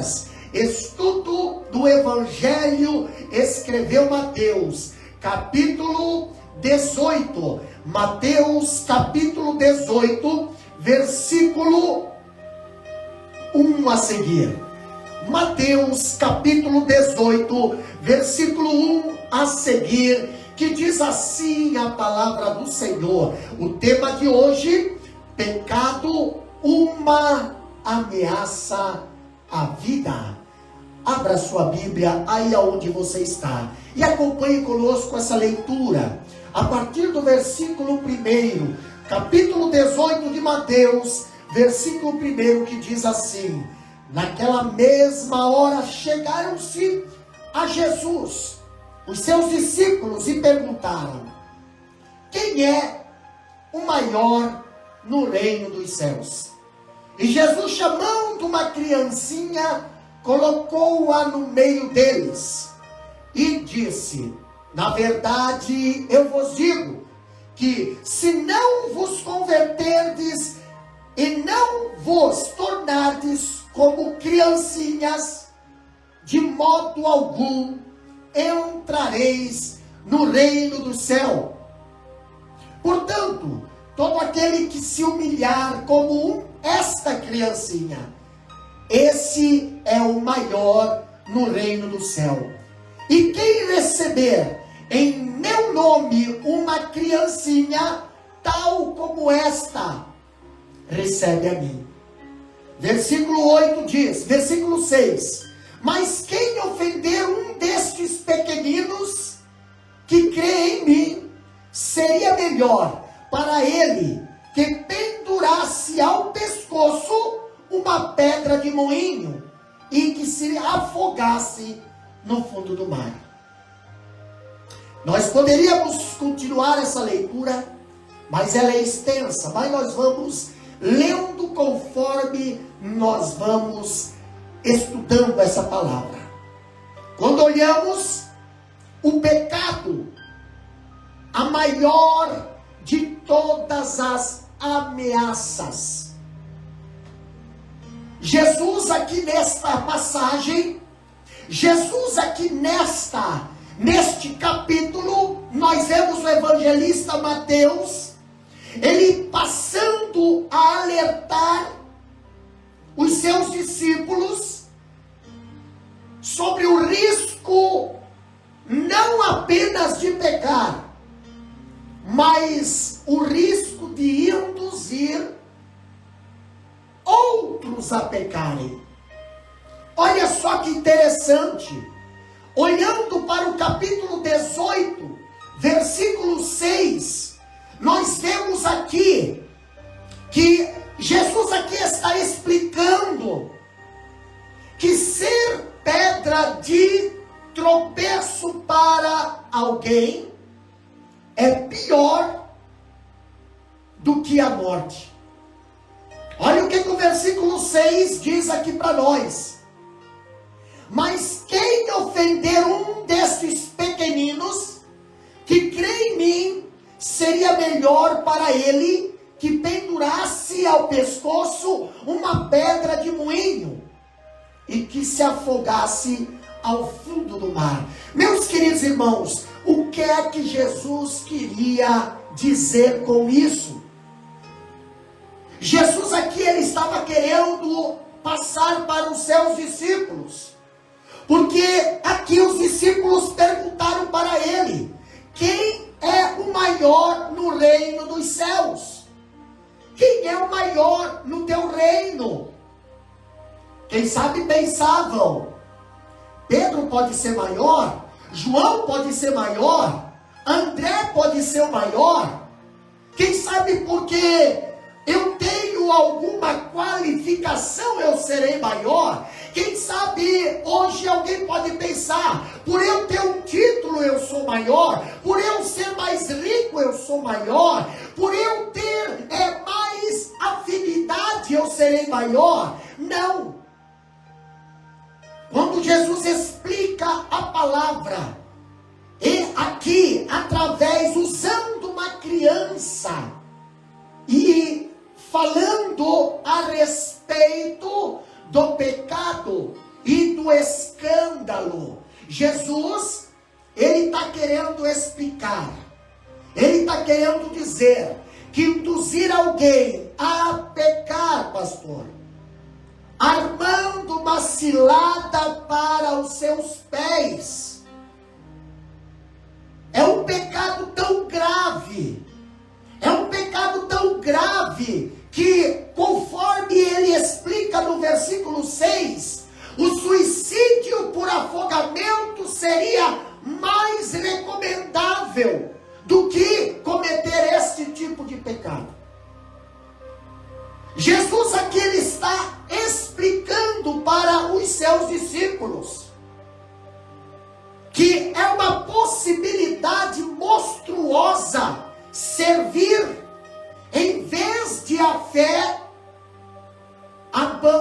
dias, estudo do Evangelho, escreveu Mateus, capítulo 18. Mateus, capítulo 18, versículo 1 a seguir. Mateus, capítulo 18, versículo 1 a seguir, que diz assim a palavra do Senhor. O tema de hoje: pecado, uma ameaça à vida. Abra sua Bíblia aí aonde você está e acompanhe conosco essa leitura. A partir do versículo 1, capítulo 18 de Mateus, versículo 1, que diz assim: naquela mesma hora chegaram-se a Jesus os seus discípulos e perguntaram: quem é o maior no reino dos céus? E Jesus, chamando uma criancinha, colocou-a no meio deles e disse: na verdade eu vos digo que, se não vos converterdes e não vos tornardes como criancinhas, de modo algum entrareis no reino do céu. Portanto, todo aquele que se humilhar como esta criancinha, esse é o maior no reino do céu. E quem receber em meu nome uma criancinha tal como esta, recebe a mim. Versículo 8 diz, versículo 6: mas quem ofender um destes pequeninos que crê em mim, seria melhor para ele que pendurasse ao pescoço uma pedra de moinho e que se afogasse no fundo do mar. Nós poderíamos continuar essa leitura, mas ela é extensa, mas nós vamos lendo conforme nós vamos estudando essa palavra. Quando olhamos o pecado, a maior de todas as ameaças, Jesus aqui nesta passagem, Jesus aqui neste capítulo, nós vemos o evangelista Mateus, ele passando a alertar os seus discípulos sobre o risco não apenas de pecar, mas o risco de induzir outros a pecarem. Olha só que interessante, olhando para o capítulo 18, versículo 6, nós vemos aqui que Jesus aqui está explicando que ser pedra de tropeço para alguém é pior do que a morte. Olha o que o versículo 6 diz aqui para nós: mas quem ofender um destes pequeninos que crê em mim, seria melhor para ele que pendurasse ao pescoço uma pedra de moinho e que se afogasse ao fundo do mar. Meus queridos irmãos, o que é que Jesus queria dizer com isso? Jesus aqui, ele estava querendo passar para os seus discípulos, porque aqui os discípulos perguntaram para ele: quem é o maior no reino dos céus? Quem é o maior no teu reino? Quem sabe pensavam: Pedro pode ser maior, João pode ser maior, André pode ser o maior. Quem sabe porque eu tenho alguma qualificação eu serei maior. Quem sabe hoje alguém pode pensar: por eu ter um título eu sou maior, por eu ser mais rico eu sou maior, por eu ter mais afinidade eu serei maior. Não. Quando Jesus explica a palavra, e aqui através, usando uma criança e falando a respeito do pecado, e do escândalo. Jesus, ele está querendo explicar, ele está querendo dizer que induzir alguém a pecar, pastor, armando uma cilada para os seus pés, é um pecado tão grave, que, conforme ele explica no versículo 6, o suicídio por afogamento seria mais recomendável do que cometer este tipo de pecado. Jesus aqui ele está explicando para os seus discípulos que é uma possibilidade monstruosa servir, em vez de a fé,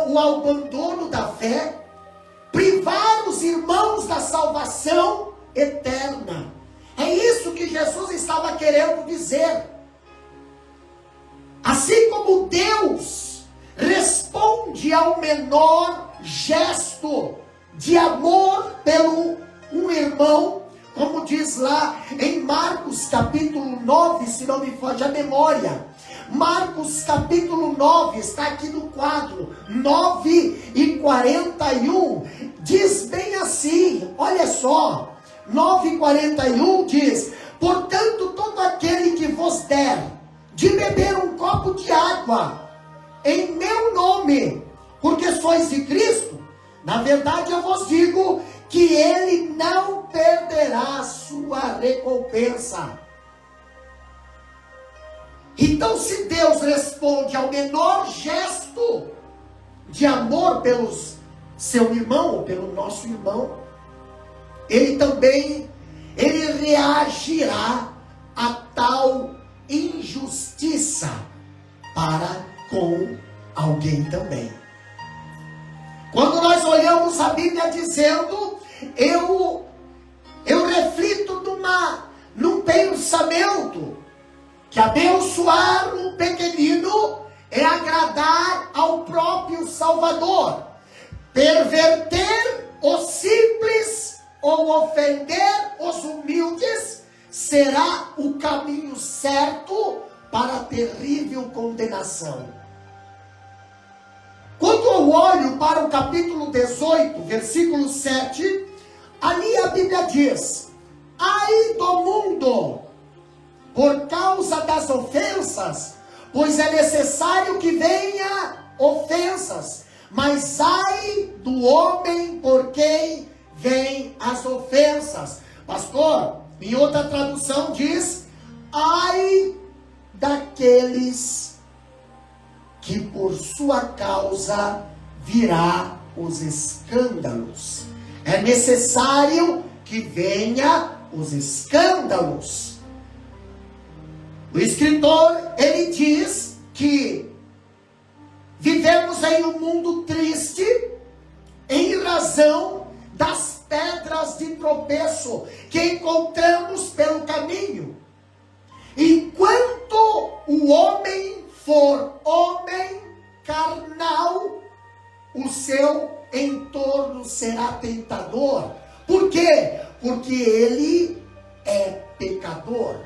o abandono da fé, privar os irmãos da salvação eterna. É isso que Jesus estava querendo dizer. Assim como Deus responde ao menor gesto de amor pelo um irmão, como diz lá em Marcos capítulo 9, se não me foge a memória. Marcos capítulo 9, está aqui no quadro, 9:41, diz bem assim, olha só, 9:41 diz: portanto, todo aquele que vos der de beber um copo de água, em meu nome, porque sois de Cristo, na verdade eu vos digo, que ele não perderá a sua recompensa. Então, se Deus responde ao menor gesto de amor pelo seu irmão, ou pelo nosso irmão, ele também, ele reagirá a tal injustiça para com alguém também. Quando nós olhamos a Bíblia dizendo, eu reflito num pensamento, que abençoar um pequenino é agradar ao próprio Salvador. Perverter o simples ou ofender os humildes será o caminho certo para a terrível condenação. Quando eu olho para o capítulo 18, versículo 7, ali a Bíblia diz: ai do mundo, por causa das ofensas, pois é necessário que venha ofensas, mas ai do homem por quem vêm as ofensas. Pastor, em outra tradução diz: ai daqueles que por sua causa virá os escândalos. É necessário que venha os escândalos. O escritor, ele diz que vivemos em um mundo triste em razão das pedras de tropeço que encontramos pelo caminho. Enquanto o homem for homem carnal, o seu entorno será tentador. Por quê? Porque ele é pecador.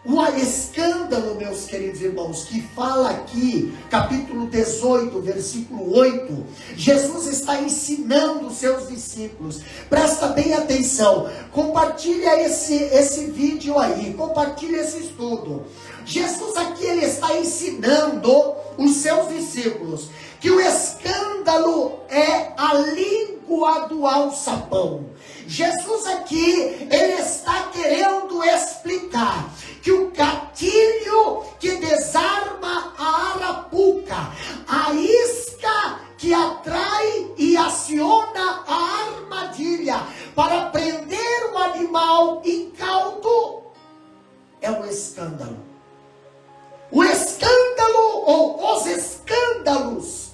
O escândalo, meus queridos irmãos, que fala aqui, capítulo 18, versículo 8, Jesus está ensinando os seus discípulos. Presta bem atenção, compartilha esse vídeo aí, compartilha esse estudo. Jesus aqui, ele está ensinando os seus discípulos que o escândalo é a língua do alçapão. Jesus aqui, ele está querendo explicar que o gatilho que desarma a arapuca, a isca que atrai e aciona a armadilha para prender o animal incauto, é o escândalo. O escândalo ou os escândalos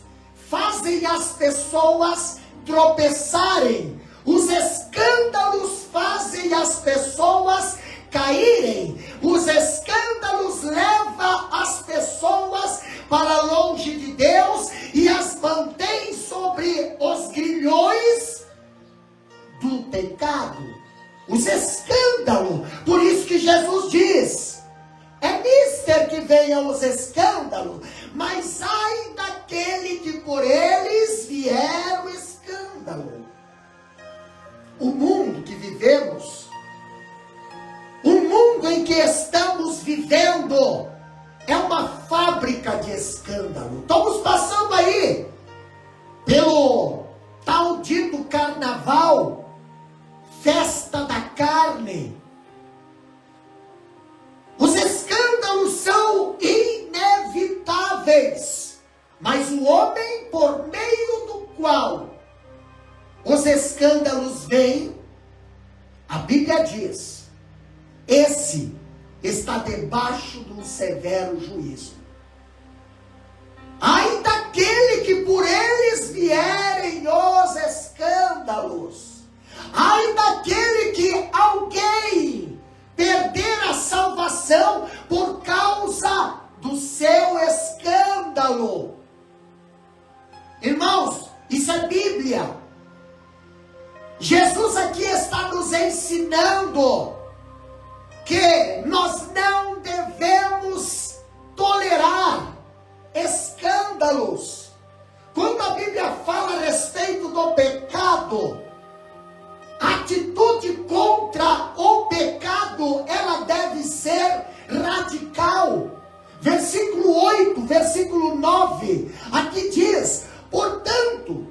fazem as pessoas tropeçarem. Os escândalos fazem as pessoas caírem. Os escândalos levam as pessoas para longe de Deus e as mantém sobre os o pecado, os escândalos. Por isso que Jesus diz: é mister que venham os escândalos, mas ai daquele que por eles vier o escândalo. O mundo que vivemos, o mundo em que estamos vivendo, é uma fábrica de escândalo. Estamos passando aí pelo tal dito carnaval, festa da carne. Os escândalos são inevitáveis, mas o homem por meio do qual os escândalos vêm, a Bíblia diz, esse está debaixo de um severo juízo. Ai daquele que por eles vierem os escândalos. Ai daquele que alguém perder a salvação por causa do seu escândalo. Irmãos, isso é Bíblia. Jesus aqui está nos ensinando que nós não devemos tolerar escândalos. Quando a Bíblia fala a respeito do pecado, a atitude contra o pecado, ela deve ser radical. Versículo 8, versículo 9, aqui diz: portanto,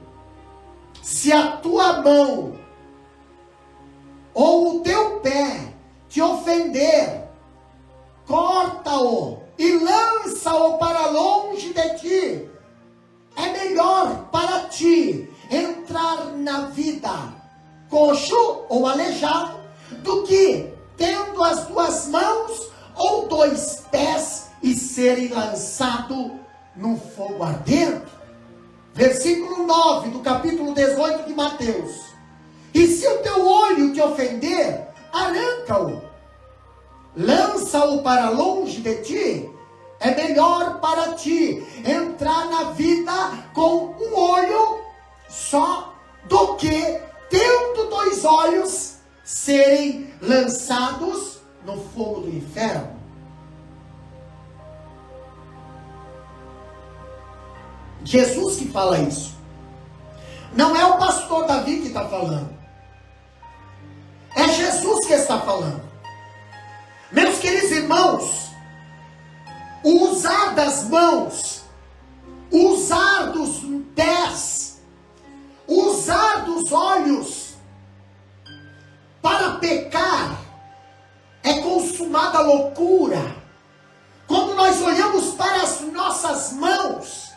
se a tua mão ou o teu pé te ofender, corta-o e lança-o para longe de ti. É melhor para ti entrar na vida coxo ou aleijado, do que tendo as duas mãos ou dois pés e serem lançado no fogo ardente. Versículo 9 do capítulo 18 de Mateus: e se o teu olho te ofender, arranca-o, lança-o para longe de ti. É melhor para ti entrar na vida com um olho só, do que tendo dois olhos serem lançados no fogo do inferno. Jesus que fala isso. Não é o pastor Davi que está falando. É Jesus que está falando. Meus queridos irmãos, o usar das mãos, o usar dos pés, o usar dos olhos para pecar é consumada loucura. Quando nós olhamos para as nossas mãos,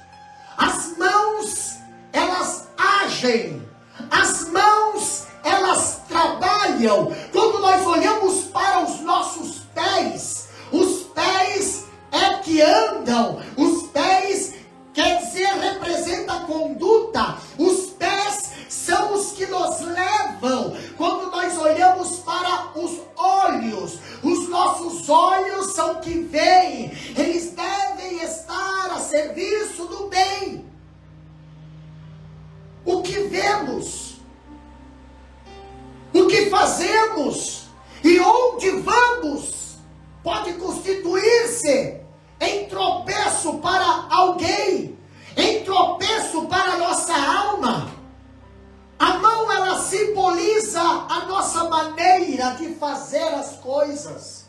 as mãos, elas agem, as mãos, elas trabalham. Quando nós olhamos para os nossos pés, os pés é que andam, os pés quer dizer, representa a conduta, os pés são os que nos levam. Quando nós olhamos para os olhos, os nossos olhos são que veem, eles devem estar a serviço do bem. O que vemos, o que fazemos e onde vamos pode constituir-se em tropeço para alguém, em tropeço para a nossa alma. A mão, ela simboliza a nossa maneira de fazer as coisas.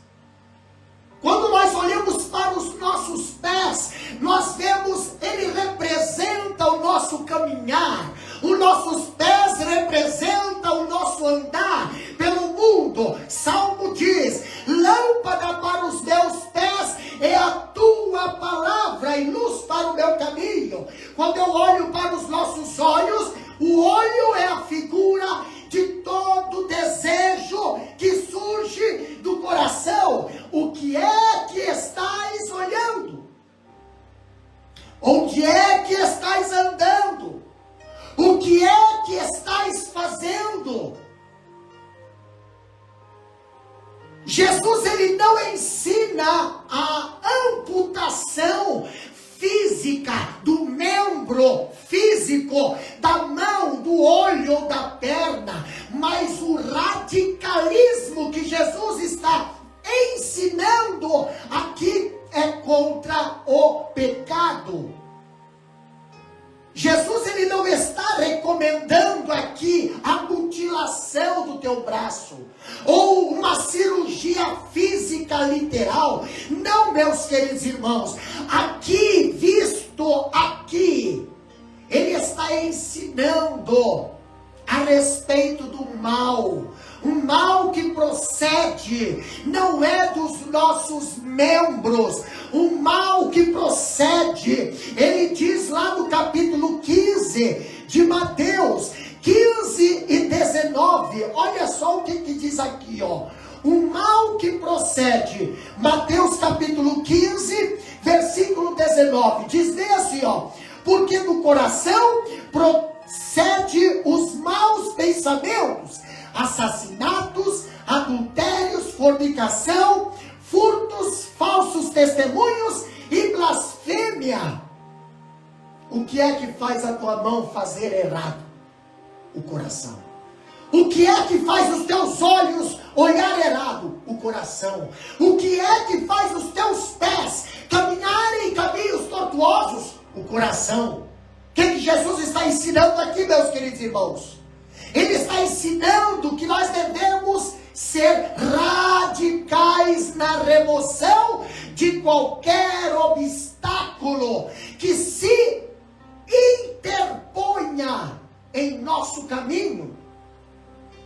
Quando nós olhamos para os nossos pés, nós vemos, ele representa o nosso caminhar. Os nossos pés representam o nosso andar pelo mundo. Salmo diz: lâmpada para os meus pés é a tua palavra e luz para o meu caminho. Quando eu olho para os nossos olhos, o olho é a figura de todo desejo que surge do coração. O que é que estais olhando? Onde é que estais andando? O que é que estais fazendo? Jesus, ele não ensina a amputação física do membro físico, da mão, do olho ou da perna, mas o radicalismo que Jesus está ensinando aqui é contra o pecado. Jesus, ele não está recomendando aqui a mutilação do teu braço, ou uma cirurgia física literal. Não, meus queridos irmãos, aqui, visto aqui, ele está ensinando a respeito do mal. O mal que procede não é dos nossos membros. O mal que procede, ele diz lá no capítulo 15 de Mateus, 15 e 19. Olha só o que diz aqui, ó. O mal que procede, Mateus capítulo 15, versículo 19. Diz bem assim, ó. Porque do coração procede os maus pensamentos, assassinatos, adultérios, fornicação, furtos, falsos testemunhos e blasfêmia. O que é que faz a tua mão fazer errado? O coração. O que é que faz os teus olhos olhar errado? O coração. O que é que faz os teus pés caminharem em caminhos tortuosos? O coração. O que Jesus está ensinando aqui, meus queridos irmãos? Ele está ensinando que nós devemos ser radicais na remoção de qualquer obstáculo que se interponha em nosso caminho,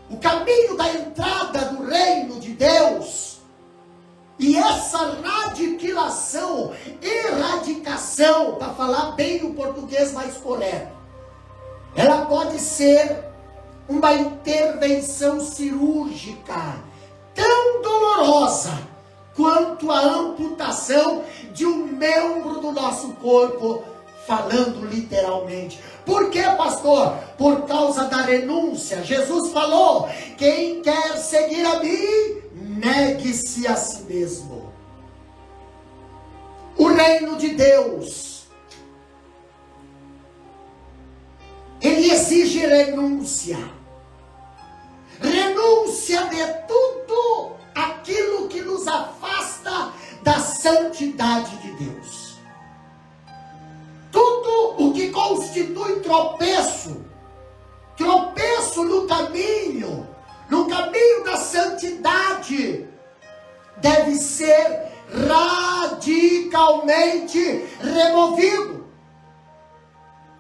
o caminho da entrada do reino de Deus. E essa erradicação, para falar bem o português mais correto, ela pode ser uma intervenção cirúrgica tão dolorosa quanto a amputação de um membro do nosso corpo, falando literalmente. Por quê, pastor? Por causa da renúncia. Jesus falou: quem quer seguir a mim, negue-se a si mesmo. O reino de Deus, ele exige renúncia. Renúncia de tudo aquilo que nos afasta da santidade de Deus. Tudo o que constitui tropeço no caminho da santidade, deve ser radicalmente removido.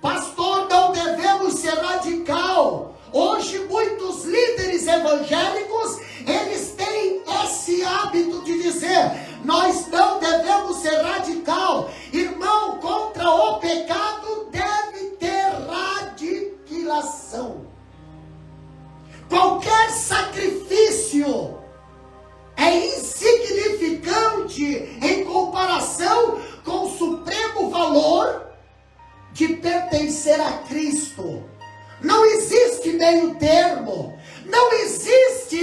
Pastor, não devemos ser radical. Hoje muitos líderes evangélicos, eles têm esse hábito de dizer: nós não devemos ser radical. Irmão, contra o pecado deve ter radicação. Qualquer sacrifício é insignificante em comparação com o supremo valor de pertencer a Cristo. Não existe meio termo. Não existe,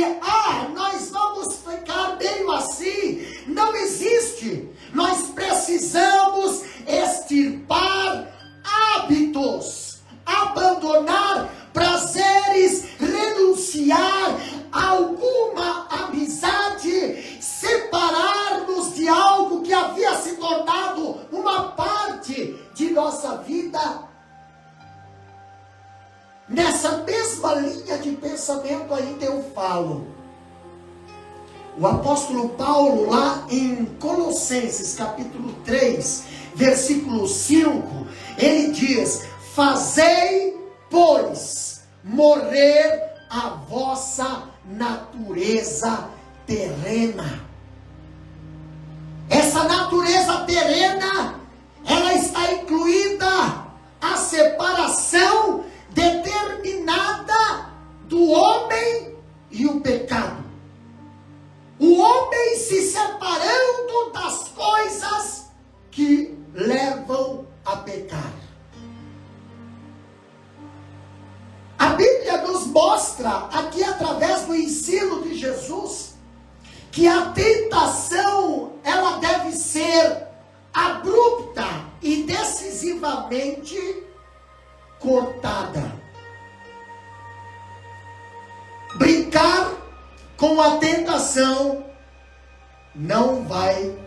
nós vamos ficar meio assim. Não existe. Nós precisamos extirpar hábitos, abandonar prazeres, renunciar a alguma amizade, separar-nos de algo que havia se tornado uma parte de nossa vida. Nessa mesma linha de pensamento ainda eu falo. O apóstolo Paulo, lá em Colossenses capítulo 3, versículo 5, ele diz: fazei, pois, morrer a vossa natureza terrena. Essa natureza terrena, ela está incluída a separação determinada do homem e o pecado. O homem se separando das coisas que levam a pecar. A Bíblia nos mostra aqui, através do ensino de Jesus, que a tentação, ela deve ser abrupta e decisivamente cortada. com a tentação não vai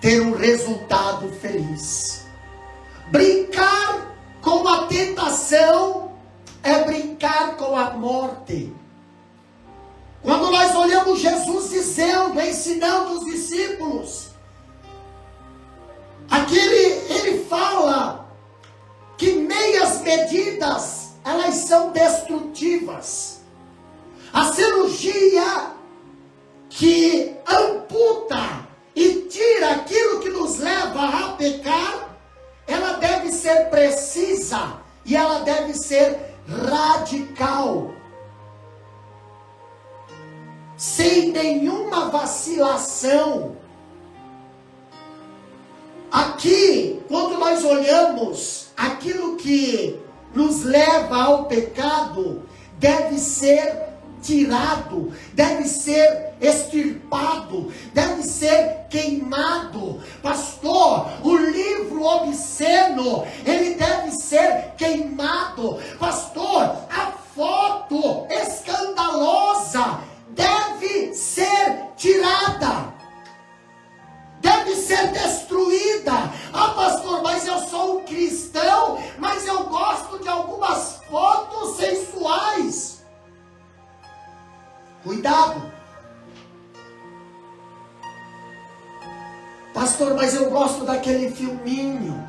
ter um resultado feliz. Brincar com a tentação é brincar com a morte. Quando nós olhamos Jesus dizendo, ensinando os discípulos, aqui ele fala que meias medidas, elas são destrutivas. A cirurgia que amputa e tira aquilo que nos leva a pecar, ela deve ser precisa e ela deve ser radical, sem nenhuma vacilação. Aqui, quando nós olhamos aquilo que nos leva ao pecado, deve ser tirado, deve ser extirpado, deve ser queimado. Pastor, o livro obsceno, ele deve ser queimado. Pastor, a foto escandalosa deve ser tirada, deve ser destruída. Ah, pastor, mas eu sou um cristão, mas eu gosto de algumas fotos sensuais. Cuidado. Pastor, mas eu gosto daquele filminho,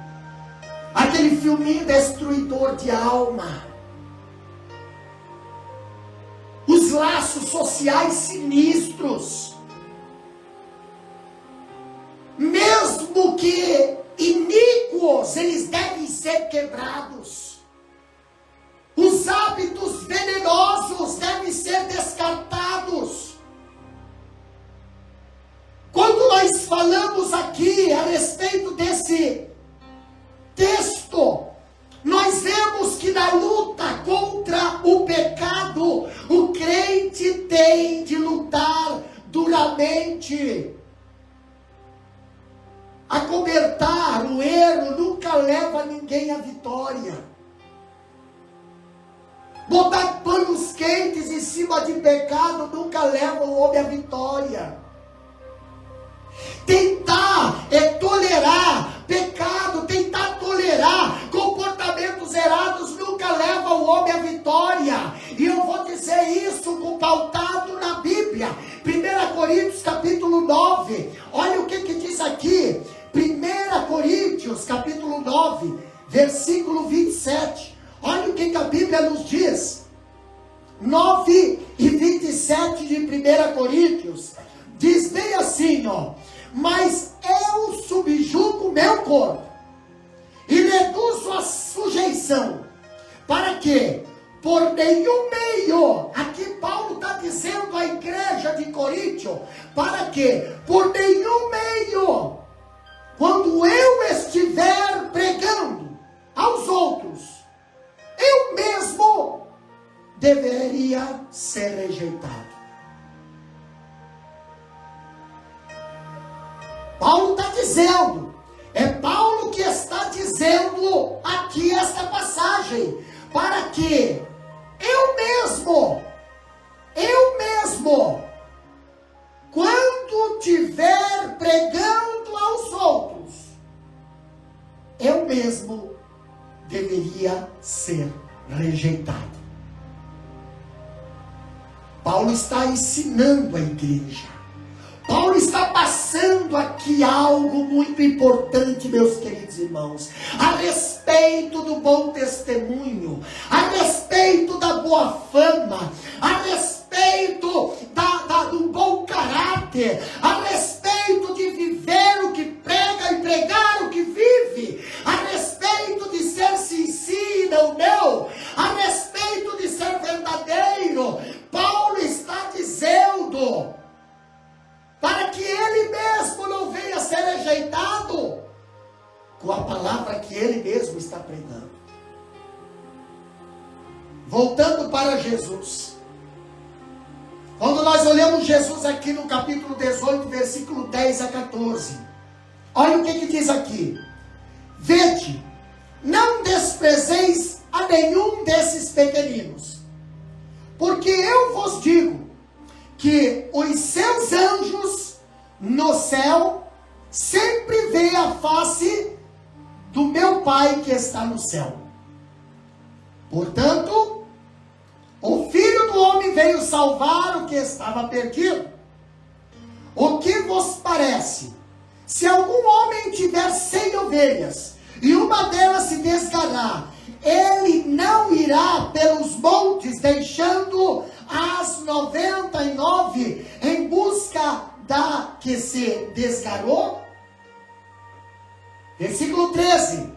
aquele filminho destruidor de alma. Os laços sociais sinistros, mesmo que iníquos, eles devem ser quebrados. Os hábitos venenosos devem ser descartados. Quando nós falamos aqui a respeito desse texto, nós vemos que na luta contra o pecado, o crente tem de lutar duramente. Acobertar o erro nunca leva ninguém à vitória. Botar panos quentes em cima de pecado nunca leva o homem à vitória. Tentar tolerar pecado, tentar tolerar comportamentos errados nunca leva o homem à vitória. E eu vou dizer isso pautado na Bíblia. 1 Coríntios capítulo 9. Olha o que diz aqui. 1 Coríntios capítulo 9, versículo 27. Olha o que a Bíblia nos diz. 9 e 27 de 1 Coríntios. Diz bem assim, ó. Mas eu subjugo meu corpo e reduzo a sujeição, para que por nenhum meio, aqui Paulo está dizendo à igreja de Coríntio, para que por nenhum meio, quando eu estiver pregando aos outros, eu mesmo deveria ser rejeitado. Paulo está dizendo, é Paulo que está dizendo aqui esta passagem, para que eu mesmo, quando estiver pregando aos outros, eu mesmo deveria ser rejeitado. Paulo está ensinando a igreja. Paulo está passando aqui algo muito importante, meus queridos irmãos, a respeito do bom testemunho, a respeito da boa fama, a respeito do bom caráter, a respeito de viver o que prega e pregar o que vive, a respeito de ser sim, não, a respeito de ser verdadeiro. Paulo está dizendo, para que ele mesmo não venha ser rejeitado com a palavra que ele mesmo está pregando. Voltando para Jesus, quando nós olhamos Jesus aqui no capítulo 18, versículo 10 a 14, olha o que diz aqui: vede, não desprezeis a nenhum desses pequeninos, porque eu vos digo que os seus anjos no céu sempre veem a face do meu Pai que está no céu. Portanto, o Filho do Homem veio salvar o que estava perdido. O que vos parece? Se algum homem tiver 100 ovelhas e uma delas se desgarrar, ele não irá pelos montes, deixando as 99 em busca da que se desgarrou? Versículo 13.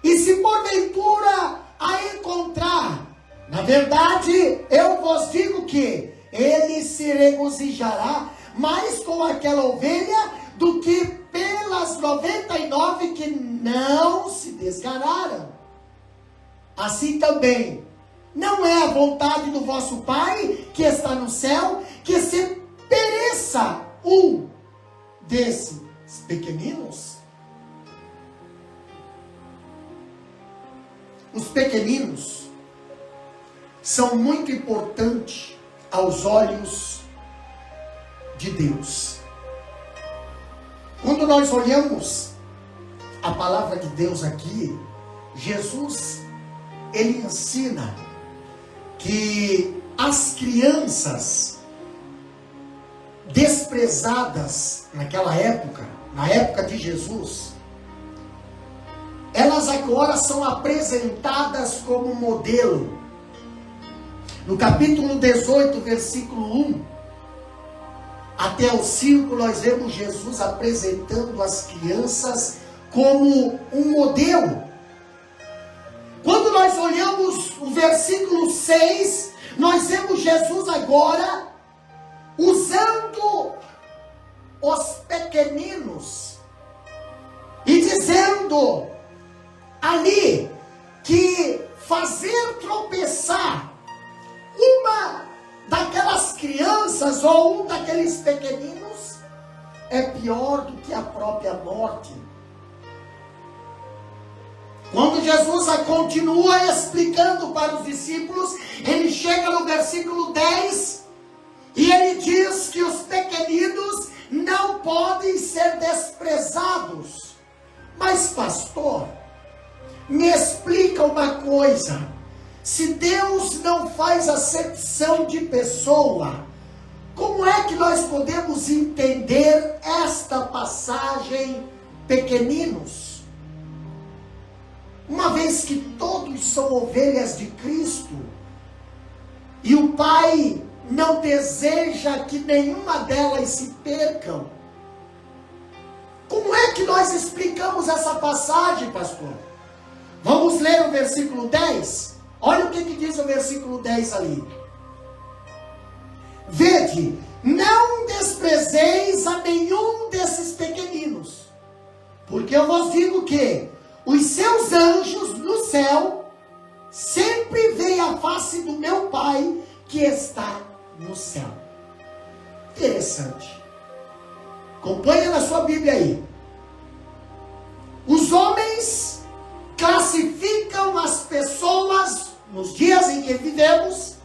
E se porventura a encontrar, na verdade, eu vos digo que ele se regozijará mais com aquela ovelha do que pelas 99 que não se desgarraram. Assim também, não é a vontade do vosso Pai que está no céu que se pereça um desses pequeninos? Os pequeninos são muito importantes aos olhos de Deus. Quando nós olhamos a palavra de Deus aqui, Jesus, ele ensina que as crianças desprezadas naquela época, na época de Jesus, elas agora são apresentadas como modelo. No capítulo 18, versículo 1 até o 5, nós vemos Jesus apresentando as crianças como um modelo. Quando nós olhamos o versículo 6, nós vemos Jesus agora usando os pequeninos e dizendo ali que fazer tropeçar uma daquelas crianças ou um daqueles pequeninos é pior do que a própria morte. Quando Jesus continua explicando para os discípulos, ele chega no versículo 10 e ele diz que os pequeninos não podem ser desprezados. Mas pastor, me explica uma coisa: se Deus não faz acepção de pessoa, como é que nós podemos entender esta passagem, pequeninos? Uma vez que todos são ovelhas de Cristo, e o Pai não deseja que nenhuma delas se percam, como é que nós explicamos essa passagem, pastor? Vamos ler o versículo 10? Olha o que diz o versículo 10 ali. Vede, não desprezeis a nenhum desses pequeninos, porque eu vos digo que os seus anjos no céu sempre veem a face do meu Pai que está no céu. Interessante. Acompanha na sua Bíblia aí. Os homens classificam as pessoas nos dias em que vivemos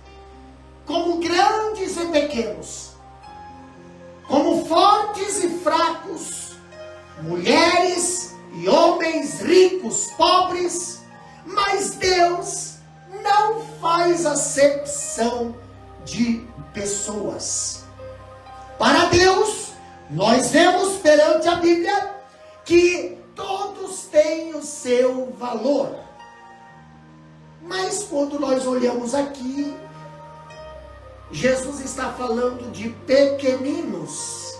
como grandes e pequenos, como fortes e fracos, mulheres e homens ricos, pobres, mas Deus não faz acepção de pessoas. Para Deus, nós vemos perante a Bíblia que todos têm o seu valor. Mas quando nós olhamos aqui, Jesus está falando de pequeninos.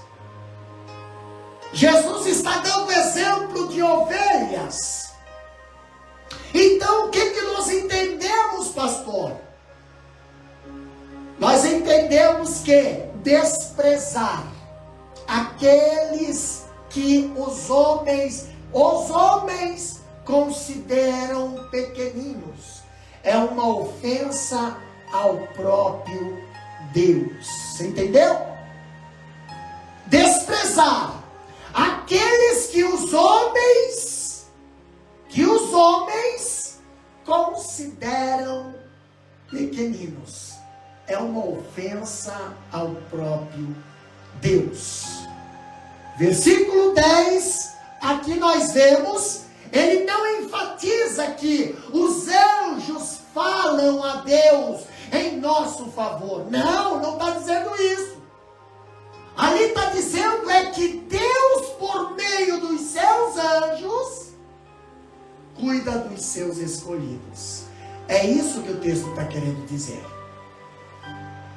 Jesus está dando exemplo de ovelhas. Então, o que nós entendemos, pastor? Nós entendemos que desprezar aqueles que os homens consideram pequeninos é uma ofensa ao próprio Deus. Você entendeu? Desprezar aqueles que os homens consideram pequeninos é uma ofensa ao próprio Deus. Versículo 10, aqui nós vemos, ele não enfatiza que os anjos falam a Deus em nosso favor. Não está dizendo isso. Ali está dizendo é que Deus, por meio dos seus anjos, cuida dos seus escolhidos. É isso que o texto está querendo dizer.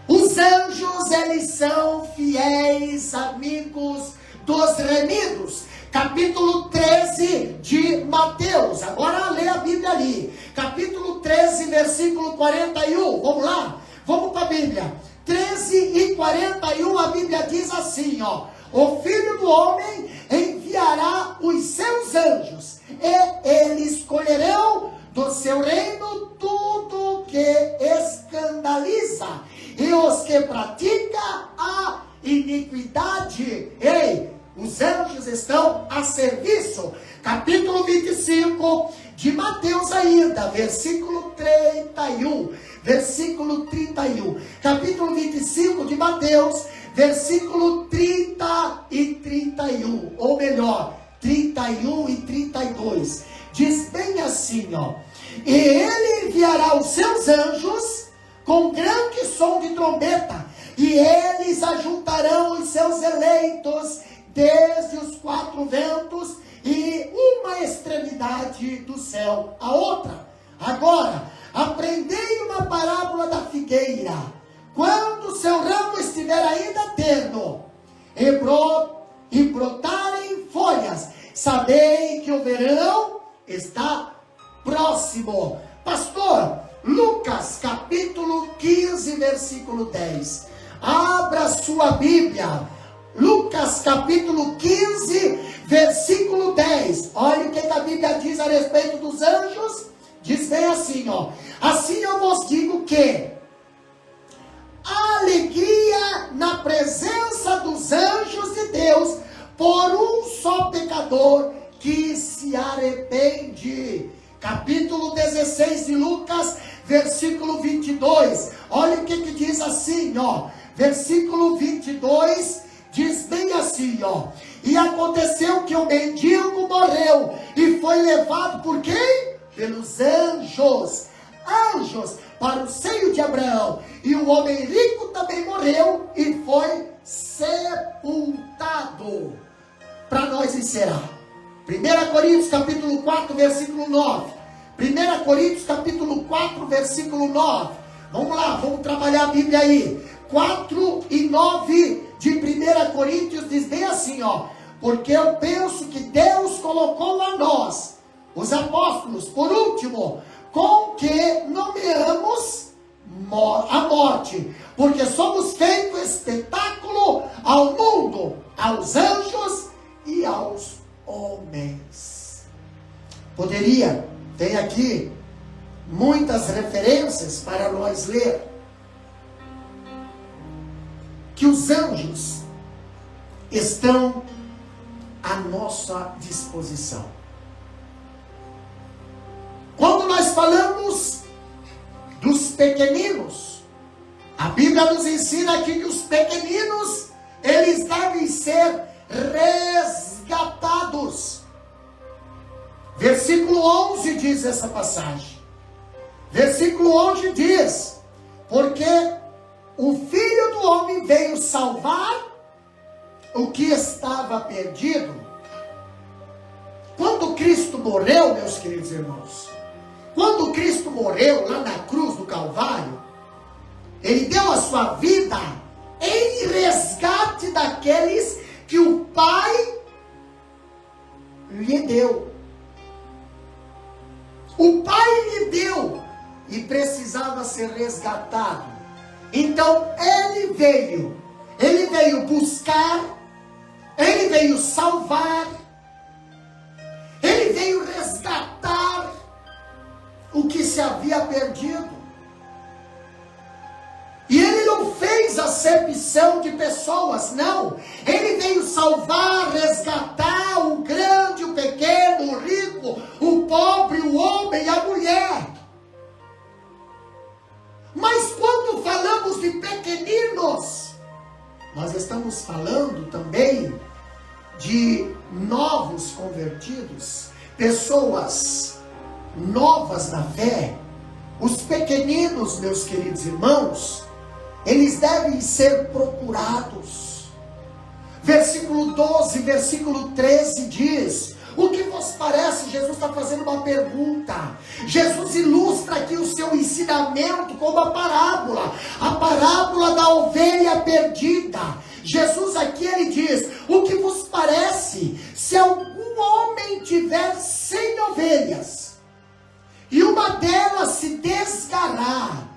Os anjos, eles são fiéis amigos dos remidos. Capítulo 13 de Mateus. Agora lê a Bíblia ali. Capítulo 13, versículo 41. Vamos lá? Vamos para a Bíblia. 13 e 41, a Bíblia diz assim, ó: o Filho do Homem enviará os seus anjos, e eles escolherão do seu reino tudo que escandaliza e os que pratica a iniquidade. Ei, os anjos estão a serviço. Capítulo 25 de Mateus ainda, versículo 31. Versículo 31. Capítulo 25 de Mateus, versículo 30 e 31. Ou melhor, 31 e 32. Diz bem assim, ó: e ele enviará os seus anjos com grande som de trombeta, e eles ajuntarão os seus eleitos desde os quatro ventos e uma extremidade do céu à outra. Agora, aprendei uma parábola da figueira. Quando seu ramo estiver ainda terno e brotarem folhas, sabei que o verão está próximo. Pastor, Lucas capítulo 15, versículo 10. Abra sua Bíblia. Lucas capítulo 15, versículo 10. Olha o que a Bíblia diz a respeito dos anjos. Diz bem assim, ó: assim eu vos digo que a alegria na presença dos anjos de Deus por um só pecador que se arrepende. Capítulo 16 de Lucas, versículo 22. Olha o que diz assim, ó. Versículo 22 diz bem assim, ó: e aconteceu que o mendigo morreu e foi levado por quem? Pelos anjos. Anjos para o seio de Abraão. E o homem rico também morreu e foi sepultado. Para nós encerrar, 1 Coríntios capítulo 4, versículo 9. 1 Coríntios capítulo 4, versículo 9. Vamos lá, vamos trabalhar a Bíblia aí. 4 e 9 de 1 Coríntios diz bem assim, ó: porque eu penso que Deus colocou a nós, os apóstolos, por último, com que nomeamos a morte, porque somos feito espetáculo ao mundo, aos anjos e aos homens. Poderia, tem aqui muitas referências para nós ler, que os anjos estão à nossa disposição. Quando nós falamos dos pequeninos, a Bíblia nos ensina aqui que os pequeninos, eles devem ser resgatados. Versículo 11 diz essa passagem. Versículo 11 diz: porque o Filho do Homem veio salvar o que estava perdido. Quando Cristo morreu, meus queridos irmãos, quando Cristo morreu lá na cruz do Calvário, Ele deu a sua vida em resgate daqueles que o Pai lhe deu. O Pai lhe deu e precisava ser resgatado. Então Ele veio buscar, Ele veio salvar, Ele veio resgatar o que se havia perdido. E Ele não fez acepção de pessoas, não. Ele veio salvar, resgatar o grande, o pequeno, o rico, o pobre, o homem e a mulher. Mas quando falamos de Nós estamos falando também de novos convertidos, pessoas novas na fé. Os pequeninos, meus queridos irmãos, eles devem ser procurados. Versículo 12, versículo 13 diz: o que vos parece? Jesus está fazendo uma pergunta. Jesus ilustra aqui o seu ensinamento com uma parábola, a parábola da ovelha perdida. Jesus aqui ele diz: o que vos parece? Se algum homem tiver 100 ovelhas, e uma delas se desgarrar,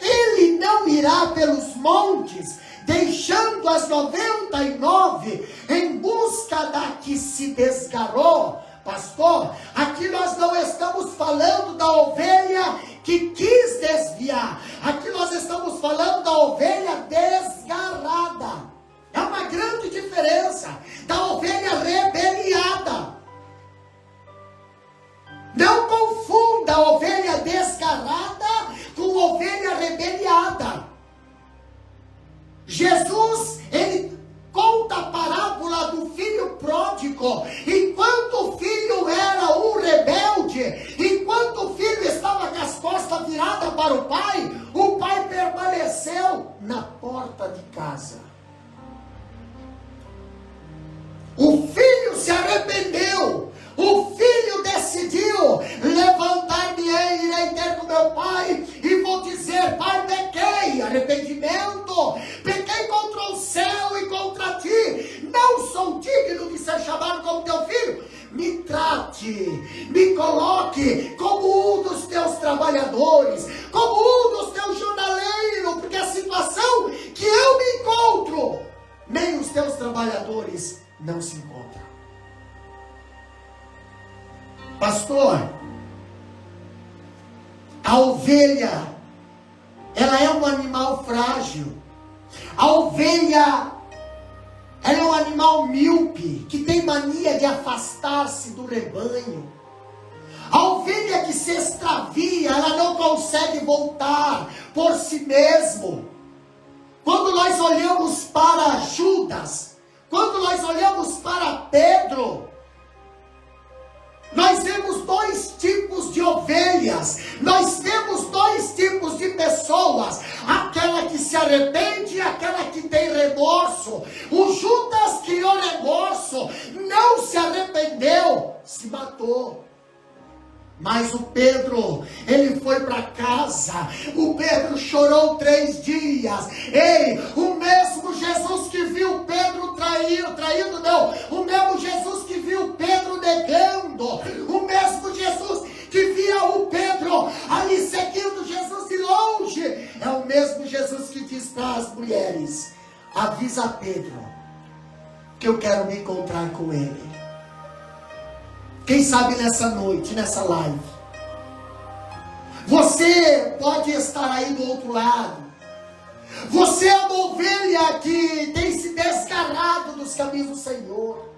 ele não irá pelos montes, deixando as 99 em busca da que se desgarrou? Pastor, aqui nós não estamos falando da ovelha que quis desviar. Aqui nós estamos falando da ovelha desgarrada. É uma grande diferença da ovelha rebeliada. Não confunda a ovelha desgarrada com ovelha rebeliada. Jesus, ele conta a parábola do filho pródigo. Enquanto o filho era um rebelde, enquanto o filho estava com as costas viradas para o pai permaneceu na porta de casa. O filho se arrependeu. O filho decidiu: levantar-me-ei, irei ter com meu pai e vou dizer: pai, pequei. Arrependimento. Pequei contra o céu e contra ti. Não sou digno de ser chamado como teu filho. Me trate, me coloque como um dos teus trabalhadores, como um dos teus jornaleiros, porque a situação que eu me encontro, nem os teus trabalhadores não se encontram. Pastor, a ovelha, ela é um animal frágil. A ovelha, ela é um animal míope, que tem mania de afastar-se do rebanho. A ovelha que se extravia, ela não consegue voltar por si mesmo. Quando nós olhamos para Judas, quando nós olhamos para Pedro, nós temos dois tipos de ovelhas, nós temos dois tipos de pessoas: aquela que se arrepende e aquela que tem remorso. O Judas criou remorso, não se arrependeu, se matou. Mas o Pedro, ele foi para casa. O Pedro chorou 3 dias. Ei, o mesmo Jesus que viu Pedro traído não, o mesmo Jesus que viu Pedro negando, o mesmo Jesus que via o Pedro ali seguindo Jesus de longe, é o mesmo Jesus que diz para as mulheres: avisa Pedro que eu quero me encontrar com ele. Quem sabe nessa noite, nessa live, você pode estar aí do outro lado. Você é uma ovelha que tem se desgarrado dos caminhos do Senhor.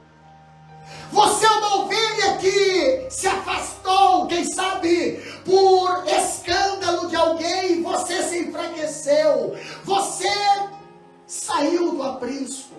Você é uma ovelha que se afastou, quem sabe, por escândalo de alguém. Você se enfraqueceu. Você saiu do aprisco.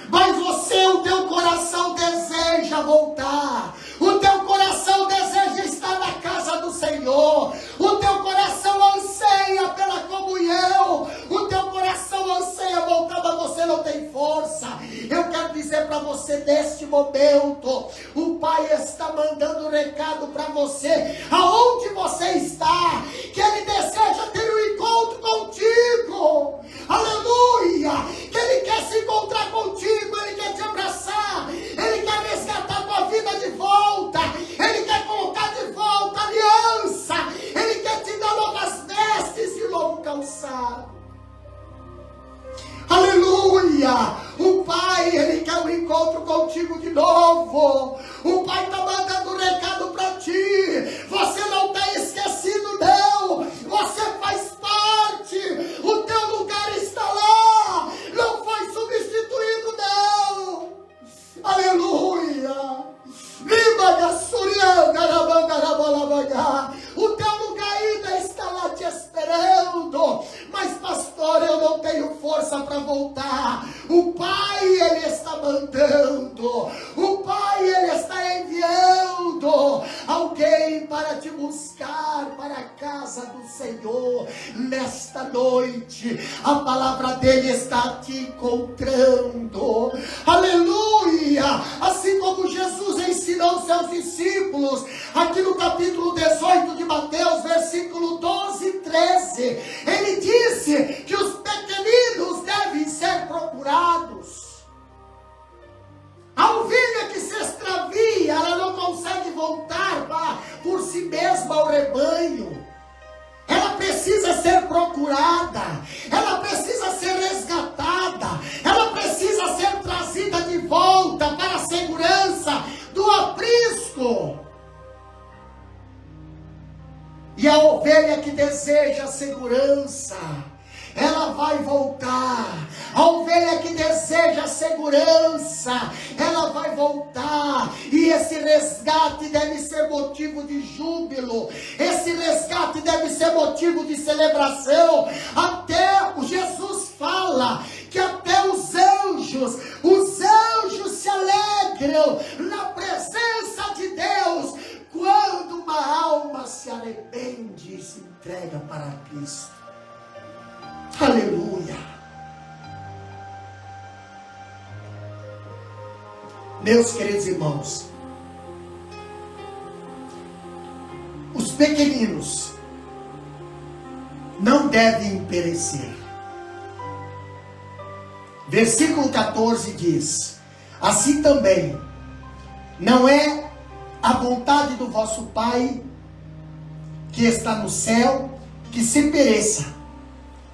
Mas você, o teu coração deseja voltar. O teu coração deseja estar na casa do Senhor. O teu coração anseia pela comunhão. O teu coração anseia voltar, mas você não tem força. Eu quero dizer para você neste momento, o Pai está mandando um recado para você. Aonde você está, que Ele deseja ter um encontro contigo. Aleluia! Que Ele quer se encontrar contigo. Ele quer te abraçar, Ele quer resgatar tua vida de volta, Ele quer colocar de volta a aliança, Ele quer te dar novas vestes e novo calçado. Aleluia! O Pai, Ele quer um encontro contigo de novo. O Pai está mandando um recado para ti. Você não está esquecido, não. Você faz parte. O teu lugar está lá. Não foi substituído, não. Aleluia! O teu lugar ainda está lá te esperando. Mas pastor, eu não tenho força segurança para voltar. O Pai, Ele está mandando. O Pai, Ele está enviando alguém para te buscar para a casa do Senhor. Nesta noite, a palavra dele está te encontrando. Aleluia! Assim como Jesus ensinou seus discípulos, aqui no capítulo 18 de Mateus, versículo 12 e 13, ele disse que os pequeninos devem ser procurados. A ovelha que se extravia, ela não consegue voltar por si mesma ao rebanho. Ela precisa ser procurada, ela precisa ser resgatada, ela precisa ser trazida de volta para a segurança do aprisco. E a ovelha que deseja segurança, ela vai voltar. A ovelha que deseja segurança, ela vai voltar. E esse resgate deve ser motivo de júbilo. Esse resgate deve ser motivo de celebração. Até o Jesus fala que até os anjos se alegram na presença de Deus quando uma alma se arrepende e se entrega para Cristo. Aleluia! Meus queridos irmãos, os pequeninos não devem perecer. Versículo 14 diz: assim também não é a vontade do vosso Pai que está no céu que se pereça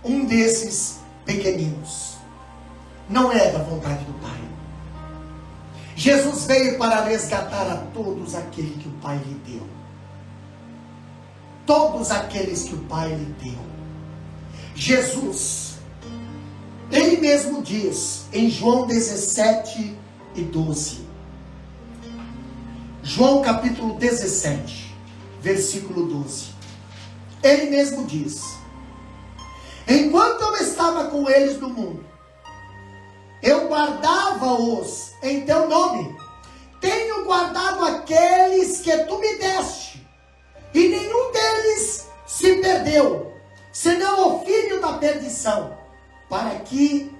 um desses pequeninos. Não é da vontade do Pai. Jesus veio para resgatar a todos aqueles que o Pai lhe deu. Todos aqueles que o Pai lhe deu. Jesus, Ele mesmo diz em João 17 e 12. João capítulo 17, versículo 12. Ele mesmo diz: enquanto eu estava com eles no mundo, eu guardava-os em teu nome. Tenho guardado aqueles que tu me deste, e nenhum deles se perdeu, senão o filho da perdição, para que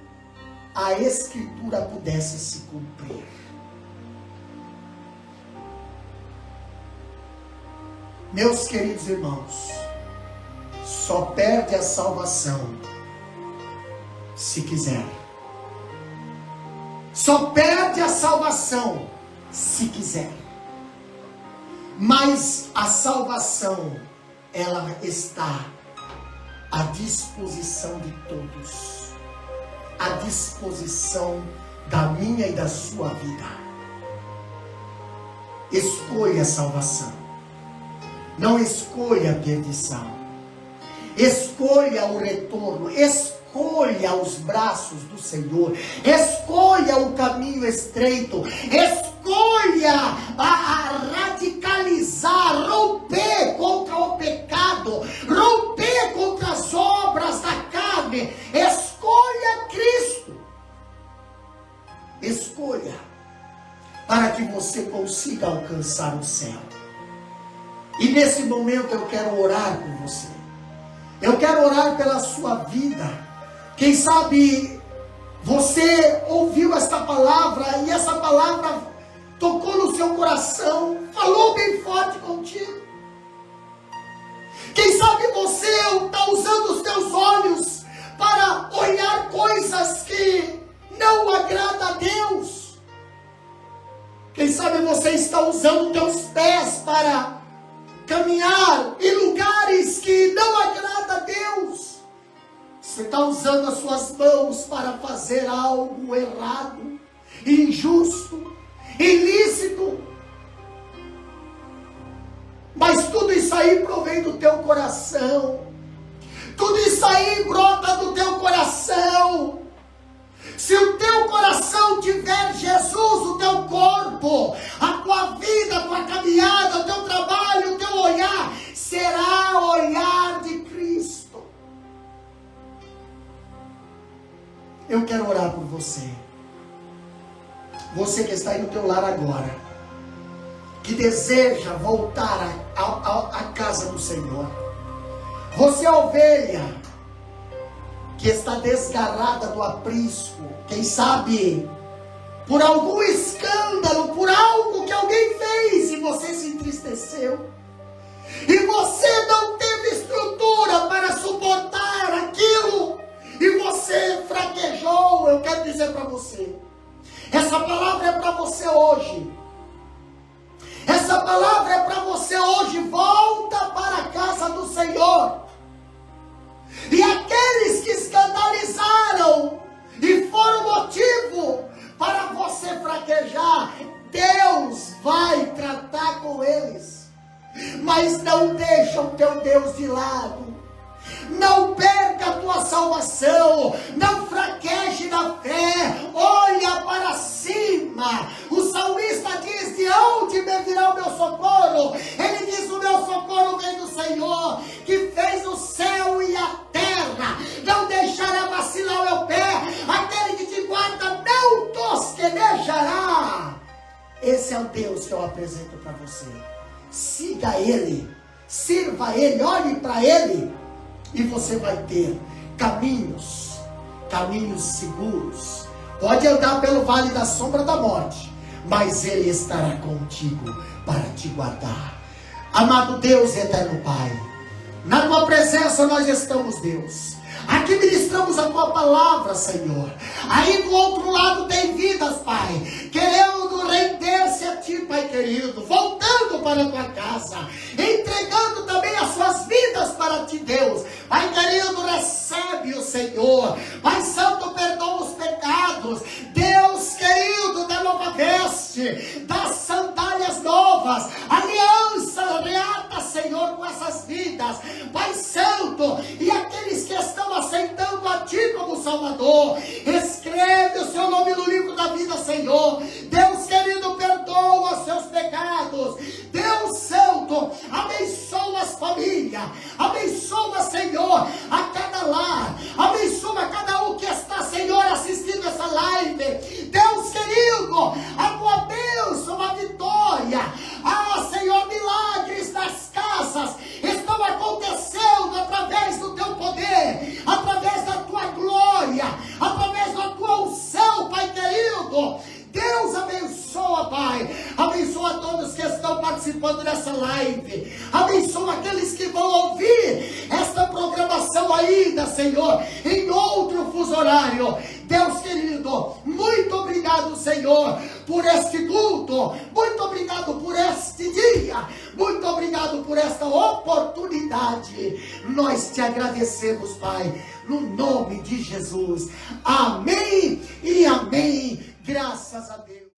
a Escritura pudesse se cumprir. Meus queridos irmãos, só perde a salvação se quiser. Só perde a salvação se quiser. Mas a salvação, ela está à disposição de todos. À disposição da minha e da sua vida. Escolha a salvação. Não escolha a perdição. Escolha o retorno. Escolha os braços do Senhor. Escolha o caminho estreito. Escolha a radicalizar, romper contra o pecado, romper contra as obras da carne. Escolha Cristo. Escolha para que você consiga alcançar o céu. E nesse momento eu quero orar por você. Eu quero orar pela sua vida. Quem sabe você ouviu esta palavra e essa palavra tocou no seu coração, falou bem forte contigo. Quem sabe você está usando os teus olhos para olhar coisas que não agradam a Deus. Quem sabe você está usando teus pés para caminhar em lugares que não agradam a Deus. Você está usando as suas mãos para fazer algo errado, injusto, ilícito. Mas tudo isso aí provém do teu coração. Tudo isso aí brota do teu coração. Se o teu coração tiver Jesus, o teu corpo, a tua vida, a tua caminhada, o teu trabalho, o teu olhar, será o olhar de Cristo. Eu quero orar por você. Você que está aí no teu lar agora, que deseja voltar à casa do Senhor. Você é ovelha que está desgarrada do aprisco, quem sabe por algum escândalo, por algo que alguém fez e você se entristeceu. E você não teve estrutura para suportar aquilo. E você fraquejou. Eu quero dizer para você. Essa palavra é para você hoje. Essa palavra é para você hoje. Volta para a casa do Senhor. E aqueles que escandalizaram e foram motivo para você fraquejar, Deus vai tratar com eles. Mas não deixa o teu Deus de lado. Não perca a tua salvação. Não fraqueje na fé. Olha para cima. O salmista diz: de onde me virá o meu socorro? Ele diz: o meu socorro vem do Senhor, que fez o céu e a terra. Não deixará vacilar o meu pé. Aquele que te guarda não tosquenejará. Esse é o Deus que eu apresento para você. Siga Ele, sirva Ele, olhe para Ele, e você vai ter caminhos seguros. Pode andar pelo vale da sombra da morte, mas Ele estará contigo para te guardar. Amado Deus e eterno Pai, na Tua presença nós estamos, Deus. Aqui ministramos a Tua palavra, Senhor. Aí do outro lado tem vidas, Pai, querendo render-se a Ti, Pai querido, voltando para a Tua casa, entregando também as suas vidas para Ti, Deus. Pai querido, recebe o Senhor. Pai Santo, perdoa os pecados. Deus querido, da nova veste, das sandálias novas, aliança reata, Senhor, com essas vidas. Pai Santo, e aqueles que estão aceitando a Ti como Salvador, escreve o seu nome no livro da vida, Senhor. Deus querido, perdoa os seus pecados. Deus Santo, abençoa as famílias, abençoa, Senhor, a cada lar, abençoa cada um que está, Senhor, assistindo essa live. Deus querido, a tua bênção, a vitória, Senhor, milagres nas casas estão acontecendo através do teu poder, através da tua glória, através da tua unção, Pai querido. Deus abençoa, Pai. Abençoa todos que estão participando dessa live. Abençoa aqueles que vão ouvir esta programação ainda, Senhor, em outro fuso horário. Deus querido, muito obrigado, Senhor, por este culto. Muito obrigado por este dia. Muito obrigado por esta oportunidade. Nós te agradecemos, Pai, no nome de Jesus. Amém e amém. Graças a Deus.